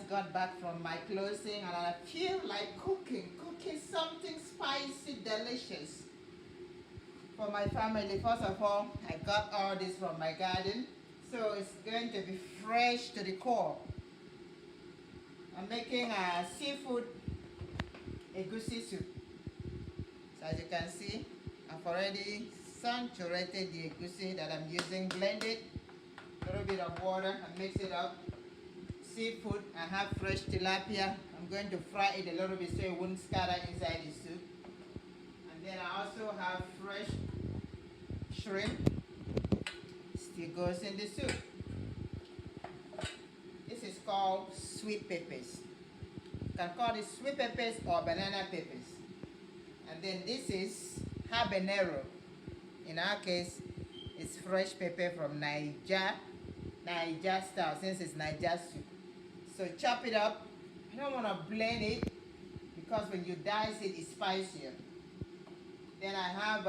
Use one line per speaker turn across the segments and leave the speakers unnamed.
just got back from my closing and I feel like cooking something spicy, delicious for my family. First of all, I got all this from my garden, so it's going to be fresh to the core. I'm making a seafood egusi soup. So as you can see, I've already saturated the egusi that I'm using, blended, a little bit of water and mix it up. Seafood, I have fresh tilapia. I'm going to fry it a little bit so it won't scatter inside the soup. And then I also have fresh shrimp, still goes in the soup. This is called sweet peppers. You can call it sweet peppers or banana peppers. And then this is habanero. In our case, it's fresh pepper from Niger style, since it's Niger soup. So chop it up. I don't want to blend it because when you dice it, it's spicier. Then I have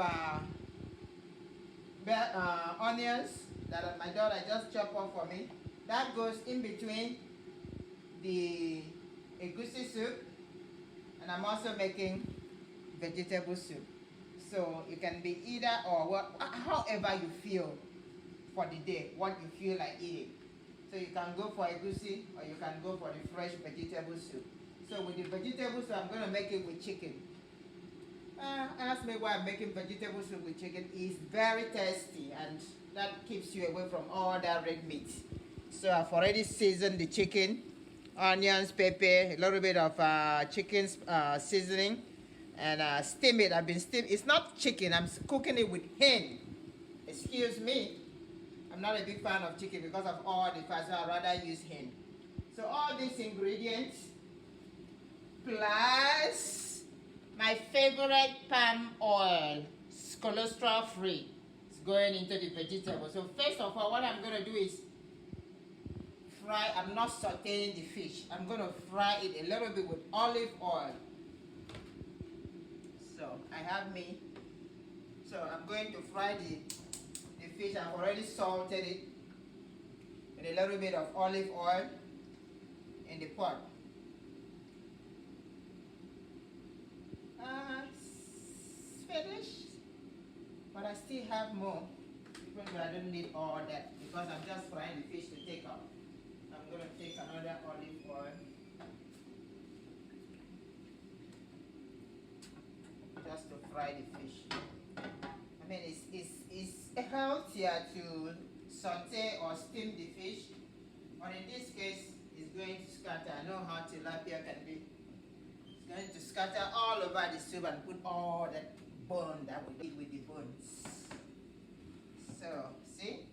onions that my daughter just chopped up for me. That goes in between the egusi soup, and I'm also making vegetable soup. So it can be either or, however you feel for the day, what you feel like eating. So you can go for egusi or you can go for the fresh vegetable soup. So with the vegetable soup, I'm going to make it with chicken. Ask me why I'm making vegetable soup with chicken. It's very tasty and that keeps you away from all that red meat. So I've already seasoned the chicken, onions, pepper, a little bit of chicken seasoning, and steam it. I've been steaming. It's not chicken. I'm cooking it with hen. Excuse me. I'm not a big fan of chicken because of all the fat, so I'd rather use hen. So all these ingredients, plus my favorite palm oil, it's cholesterol free, it's going into the vegetable. So first of all, what I'm going to do is fry. I'm not sauteing the fish. I'm going to fry it a little bit with olive oil. So I have me. So I'm going to fry the fish. I've already salted it with a little bit of olive oil in the pot. It's finished, but I still have more. Even though I don't need all that because I'm just frying the fish to take out. I'm going to take another olive oil just to fry the fish. I mean, it's healthier to saute or steam the fish, but in this case, it's going to scatter. I know how tilapia can be. It's going to scatter all over the soup and put all that bone that we eat with the bones. So, see?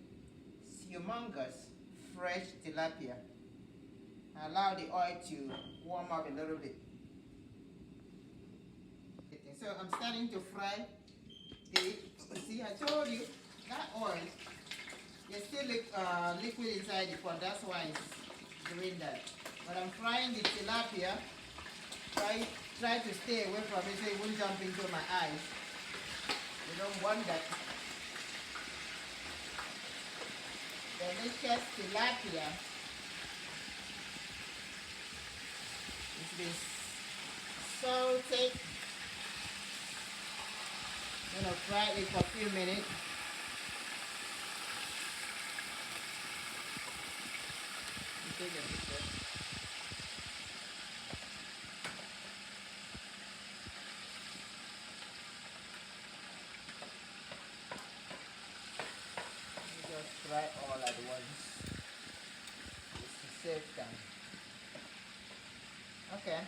It's humongous, fresh tilapia. Allow the oil to warm up a little bit. So I'm starting to fry the, see, I told you, that oil, there's still liquid inside the pot, that's why it's doing that. But I'm frying the tilapia, try to stay away from it so it won't jump into my eyes. You don't want that. Delicious tilapia. It's been salted. I'm going to fry it for a few minutes. Take a picture. Just fry all at once. Just to save time. Okay.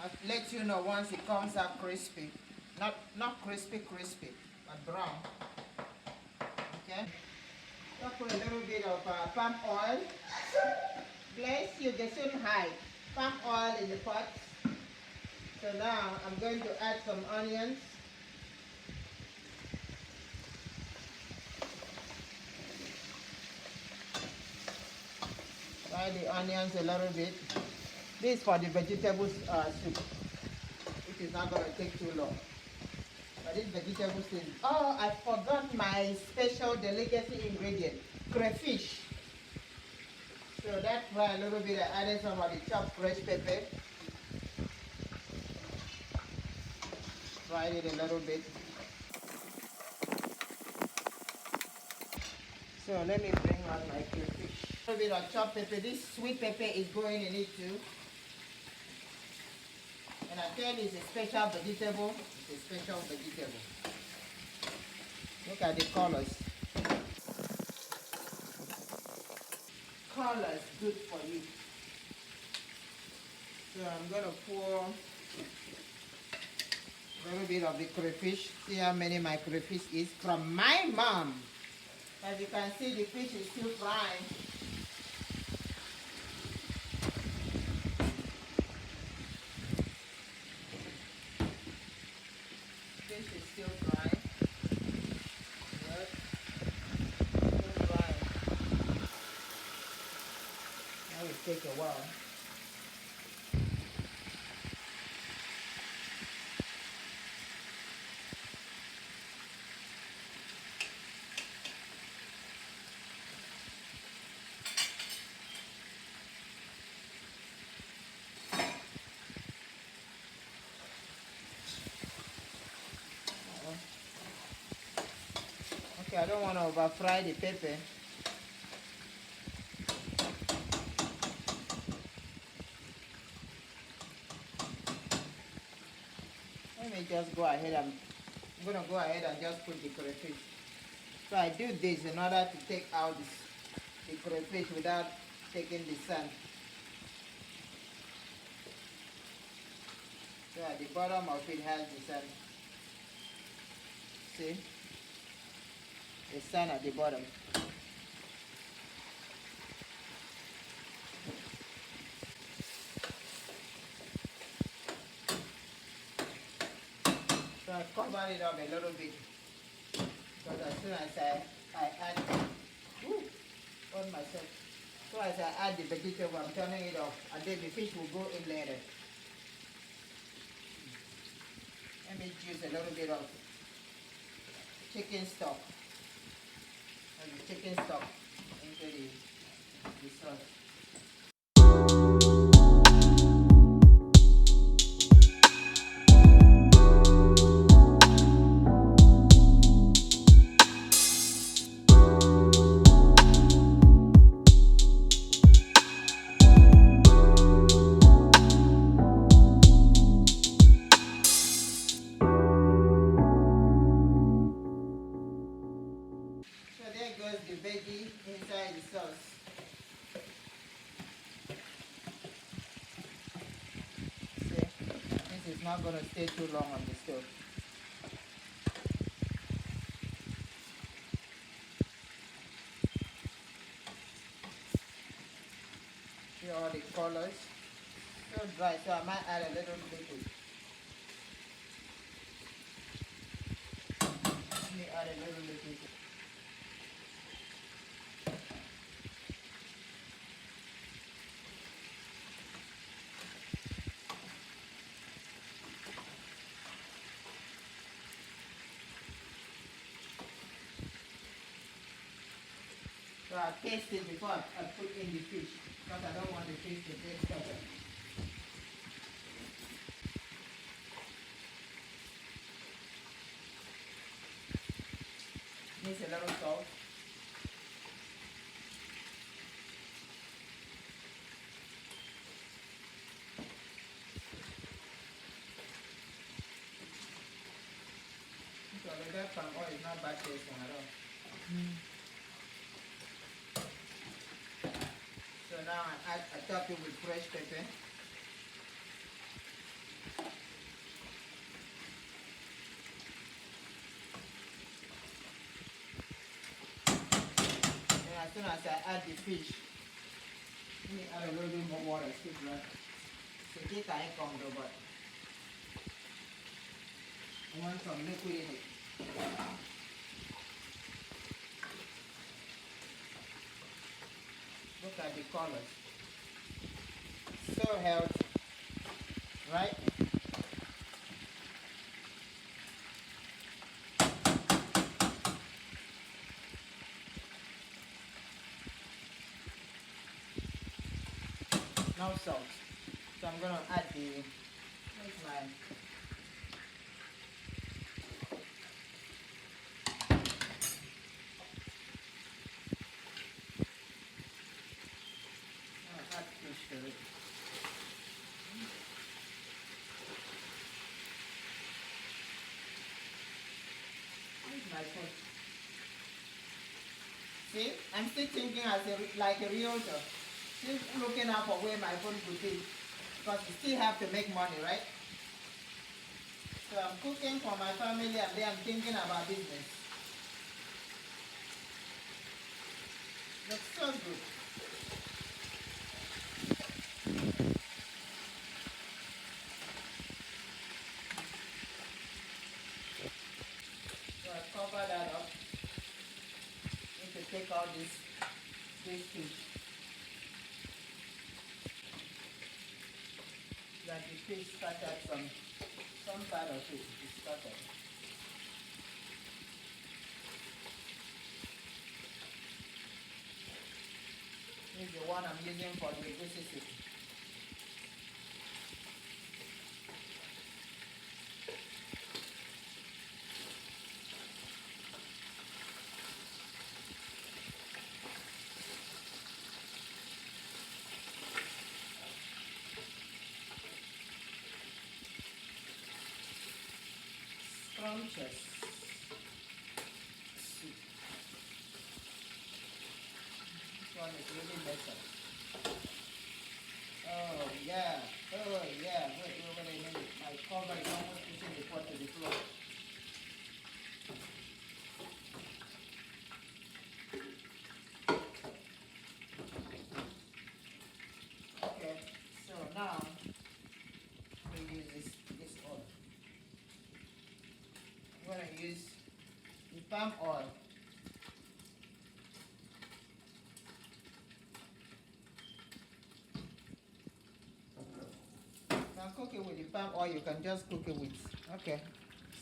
I'll let you know once it comes out crispy. Not crispy, but brown. Okay. I'll put a little bit of palm oil. Bless you, they shouldn't hide. Palm oil in the pot. So now I'm going to add some onions. Fry the onions a little bit. This is for the vegetable soup. It is not going to take too long. But this vegetable soup. Oh, I forgot my special delicacy ingredient, crayfish. So So that fry a little bit, I added some of the chopped fresh pepper. Fried it a little bit. So let me bring out my crayfish. A little bit of chopped pepper. This sweet pepper is going in it too. And I tell you, it's a special vegetable. It's a special vegetable. Look at the colors. Colors good for you. So I'm gonna pour a little bit of the crayfish. See how many my crayfish is from my mom. As you can see, the fish is still frying. Fish is still frying. Yep. Still frying. That will take a while. Okay, I don't want to over fry the pepper. Let me just go ahead and I'm gonna go ahead and just put the crayfish. So I do this in order to take out the crayfish without taking the sand. So at the bottom of it has the sand. See? The sand at the bottom. So I cover it up a little bit. Because as soon as I add, on myself. So as I add the vegetable, I'm turning it off. And then the fish will go in later. Let me juice a little bit of chicken stock. And the chicken stock into the sauce. The veggie inside the sauce. See, this is not going to stay too long on the stove. See all the colors? So dry, so I might add a little liquid. Let me add a little liquid. So I taste it before I put in the fish, because I don't want the fish to taste better. Needs a little salt. So that palm oil is not bad tasting at all. So now I top it with fresh pepper. And as soon as I add the fish, let me add a little bit more water, still dry. So this I come though, but I want some liquid in it. Look at the colors. So healthy, right? no salt. So I'm gonna add the, where's my, add fish to it. Where's my food? See, I'm still thinking as a, like a realtor. Still looking out for where my food could be. Because you still have to make money, right? So I'm cooking for my family and then I'm thinking about business. Looks so good. So I cover that up. Need to take out this fish. That the fish scattered some part of it is scattered. This is the one I'm using for the egusi soup. Scrumptious soup. This one is really better. Oh yeah, oh yeah. Wait a minute. My cover is almost pushing the pot to the floor. Okay, so now we use this oil. I'm gonna use the palm oil. You can cook it with the palm oil, you can just cook it with. Okay,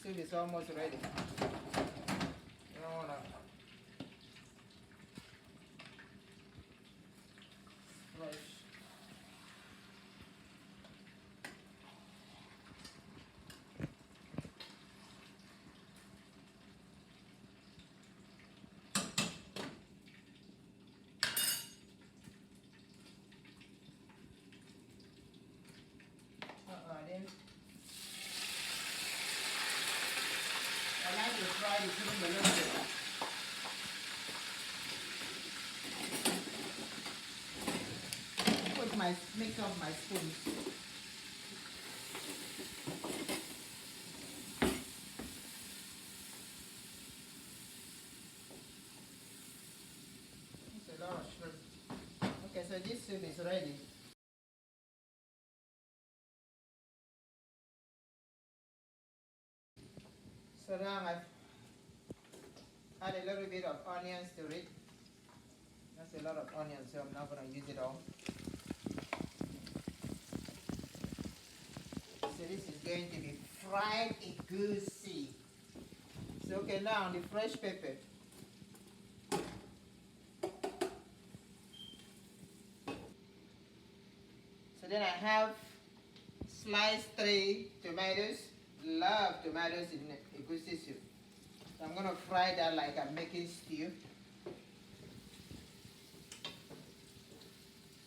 soup is almost ready. You don't wanna rush. Then I like to fry the chicken a little bit. Mix up my spoons. It's a lot of shrimp. Okay, so this soup is ready. So now I've add a little bit of onions to it. That's a lot of onions, so I'm not going to use it all. So this is going to be fried egusi. So okay, now the fresh pepper. So then I have sliced 3 tomatoes. Love tomatoes in egusi soup. So I'm going to fry that like I'm making stew.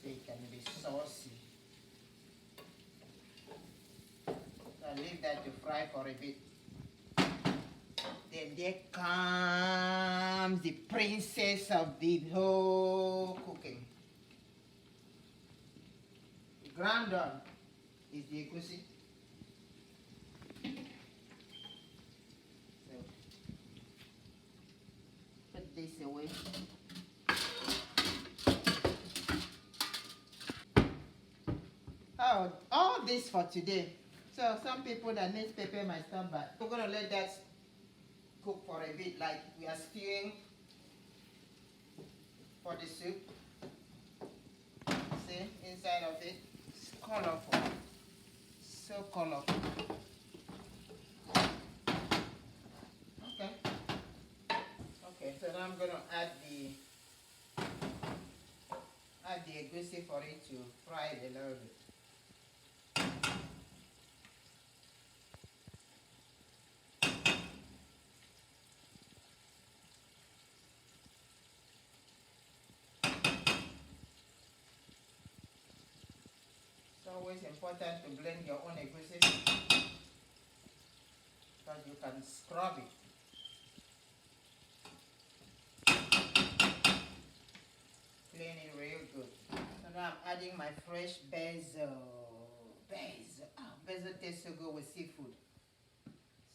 So it can be saucy. So I leave that to fry for a bit. Then there comes the princess of the whole cooking. The ground done is the egusi. So put this away. Oh, all this for today. So some people that need pepper might stop by. We're gonna let that cook for a bit, like we are stewing for the soup. See, inside of it, it's colorful. So colorful. Okay. Okay, so now I'm gonna add the egusi for it to fry it a little bit. It's always important to blend your own egusi because you can scrub it. Clean it real good. So now I'm adding my fresh basil. Basil tastes so good with seafood.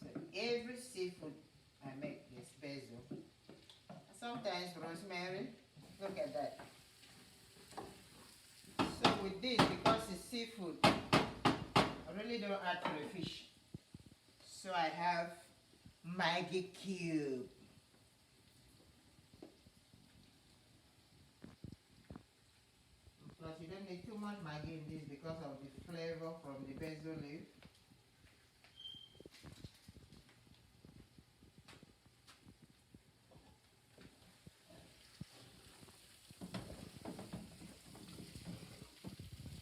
So every seafood I make is basil. Sometimes rosemary. Look at that. So with this, because it's seafood, I really don't add crayfish. So I have Maggi cube. Plus you don't need too much Maggi in this because of the flavor from the basil leaf.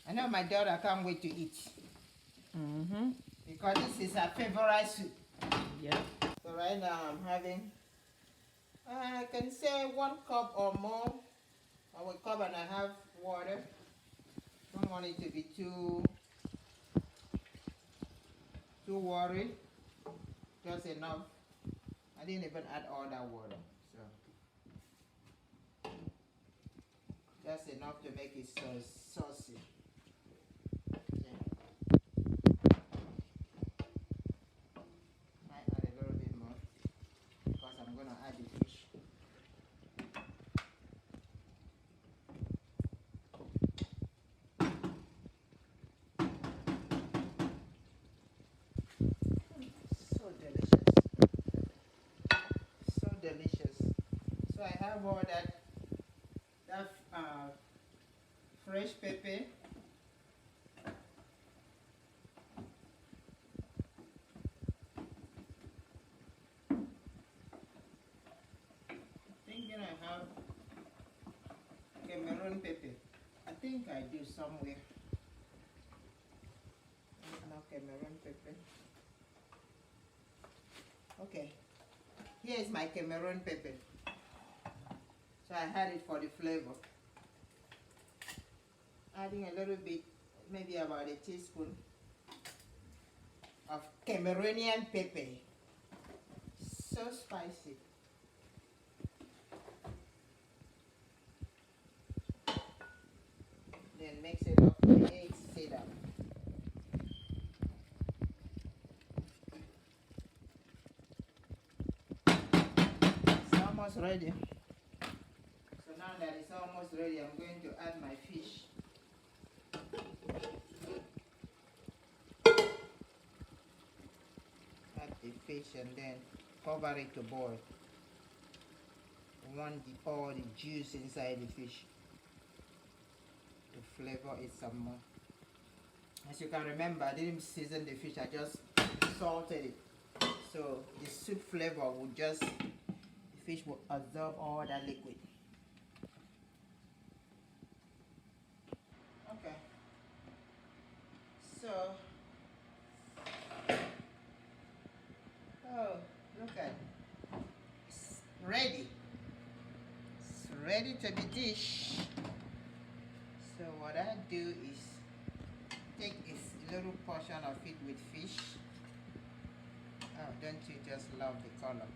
I know my daughter can't wait to eat. Because this is her favorite soup.
Yeah.
So right now I'm having, I can say 1 cup or more, or 1 cup and a half water. Don't want it to be too watery. Just enough. I didn't even add all that water, so just enough to make it saucy. Might add a little bit more because I'm gonna add the fish. So delicious. So delicious. So I have all that fresh pepper. Thinking I have Cameroon pepper. I think I do somewhere. No Cameroon pepper. Okay. Here is my Cameroon pepper. So I had it for the flavor. Adding a little bit, maybe about a teaspoon of Cameroonian pepper. So spicy. Then mix it up with the eggs, sit up. It's almost ready. So now that it's almost ready, I'm going to add my fish. Add the fish and then cover it to boil. We want all the juice inside the fish to flavor it some more. As you can remember, I didn't season the fish, I just salted it. So the soup flavor would just, the fish will absorb all that liquid. Okay. So, oh, look at it. It's ready. It's ready to be dished. So what I do is take a little portion of it with fish. Oh, don't you just love the color?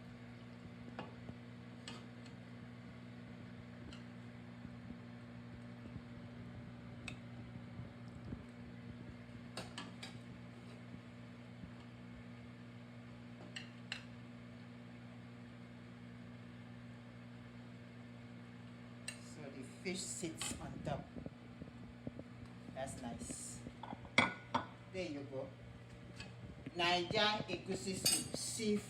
So the fish sits on top. That's nice. There you go. Niger Egusi soup, seafood.